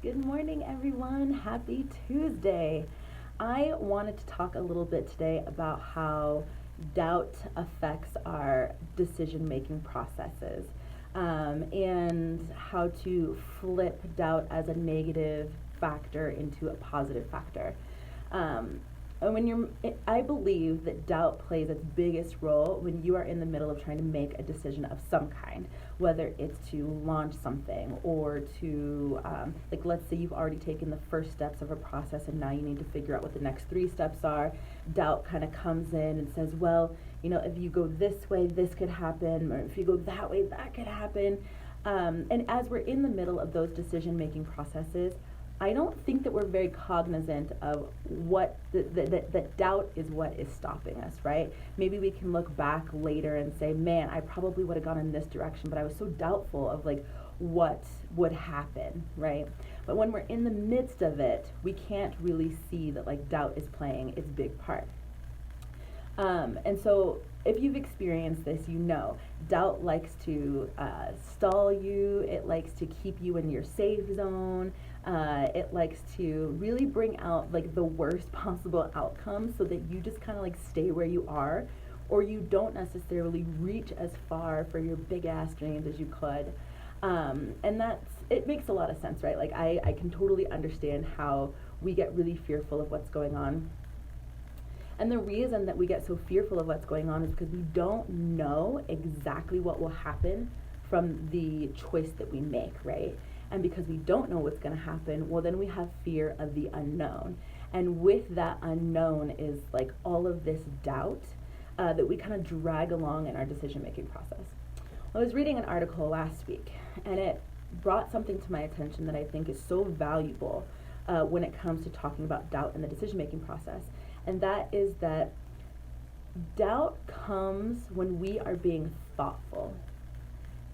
Good morning, everyone. Happy Tuesday. I wanted to talk a little bit today about how doubt affects our decision making processes and how to flip doubt as a negative factor into a positive factor. Um, and I believe that doubt plays its biggest role when you are in the middle of trying to make a decision of some kind, whether it's to launch something or to, like, let's say you've already taken the first steps of a process and now you need to figure out what the next three steps are. Doubt kind of comes in and says, well, if you go this way, this could happen, or if you go that way, that could happen. And as we're in the middle of those decision making processes, I don't think that we're very cognizant of what that doubt is what is stopping us, right? Maybe we can look back later and say, man, I probably would have gone in this direction, but I was so doubtful of like what would happen, right? But when we're in the midst of it, we can't really see that like doubt is playing its big part. And so if you've experienced this, doubt likes to stall you. It likes to keep you in your safe zone. It likes to really bring out like the worst possible outcome so that you just kind of like stay where you are, or you don't necessarily reach as far for your big ass dreams as you could. And it makes a lot of sense, right? Like I can totally understand how we get really fearful of what's going on. And the reason that we get so fearful of what's going on is because we don't know exactly what will happen from the choice that we make, right? And because we don't know what's going to happen, well, then we have fear of the unknown. And with that unknown is like all of this doubt that we kind of drag along in our decision making process. I was reading an article last week, and it brought something to my attention that I think is so valuable when it comes to talking about doubt in the decision making process. And that is that doubt comes when we are being thoughtful.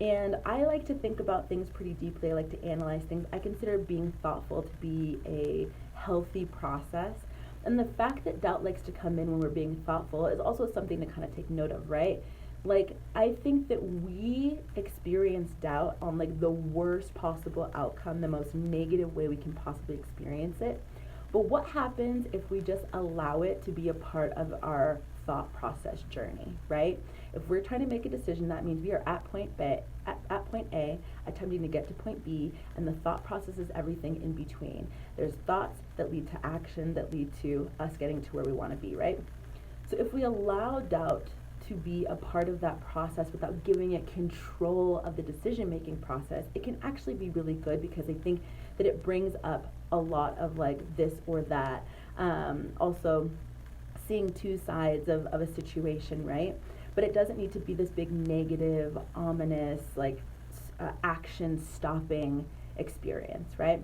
And I like to think about things pretty deeply. I like to analyze things. I consider being thoughtful to be a healthy process. And the fact that doubt likes to come in when we're being thoughtful is also something to kind of take note of, right? Like, I think that we experience doubt on like the worst possible outcome, the most negative way we can possibly experience it. But what happens if we just allow it to be a part of our thought process journey, right? If we're trying to make a decision, that means we are at point B, at point A, attempting to get to point B, and the thought process is everything in between. There's thoughts that lead to action that lead to us getting to where we want to be, right? So if we allow doubt to be a part of that process without giving it control of the decision-making process, it can actually be really good, because I think that it brings up a lot of like this or that. Also seeing two sides of a situation, right? But it doesn't need to be this big negative, ominous, like action stopping experience, right?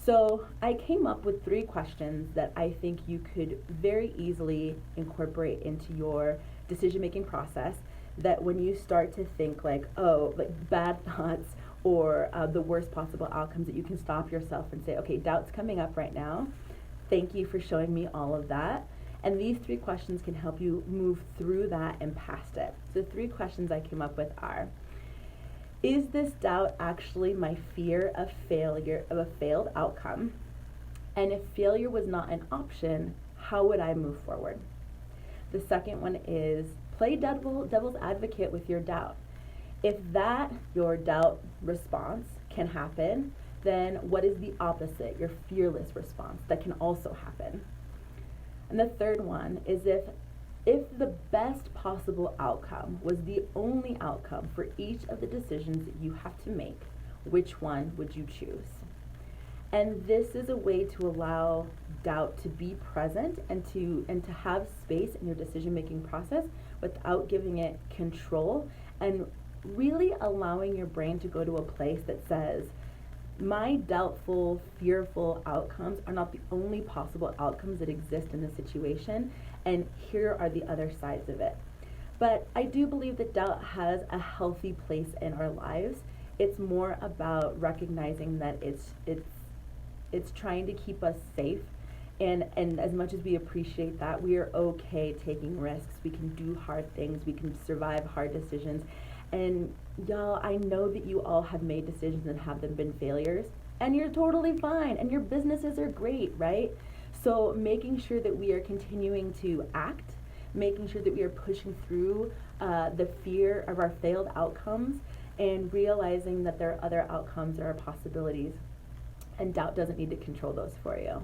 So I came up with 3 questions that I think you could very easily incorporate into your decision-making process, that when you start to think like, oh, like bad thoughts or the worst possible outcomes, that you can stop yourself and say, okay, doubt's coming up right now. Thank you for showing me all of that. And these 3 questions can help you move through that and past it. So 3 questions I came up with are: is this doubt actually my fear of failure, of a failed outcome? And if failure was not an option, how would I move forward? The second one is play devil's advocate with your doubt. If that, your doubt response, can happen, then what is the opposite, your fearless response, that can also happen? And the third one is if the best possible outcome was the only outcome for each of the decisions that you have to make, which one would you choose? And this is a way to allow doubt to be present and to have space in your decision making process without giving it control, and really allowing your brain to go to a place that says, my doubtful, fearful outcomes are not the only possible outcomes that exist in the situation, and here are the other sides of it. But I do believe that doubt has a healthy place in our lives. It's more about recognizing that it's trying to keep us safe, and as much as we appreciate that, we are okay taking risks. We can do hard things. We can survive hard decisions. And y'all, I know that you all have made decisions and have them been failures. and you're totally fine, and your businesses are great, right? So making sure that we are continuing to act, making sure that we are pushing through the fear of our failed outcomes, and realizing that there are other outcomes or possibilities, and doubt doesn't need to control those for you.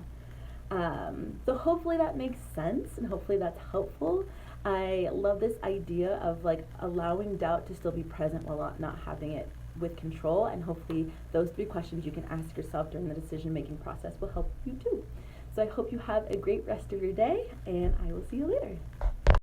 So hopefully that makes sense, and hopefully that's helpful. I love this idea of like allowing doubt to still be present while not having it with control, and hopefully those 3 questions you can ask yourself during the decision making process will help you too. So I hope you have a great rest of your day, and I will see you later.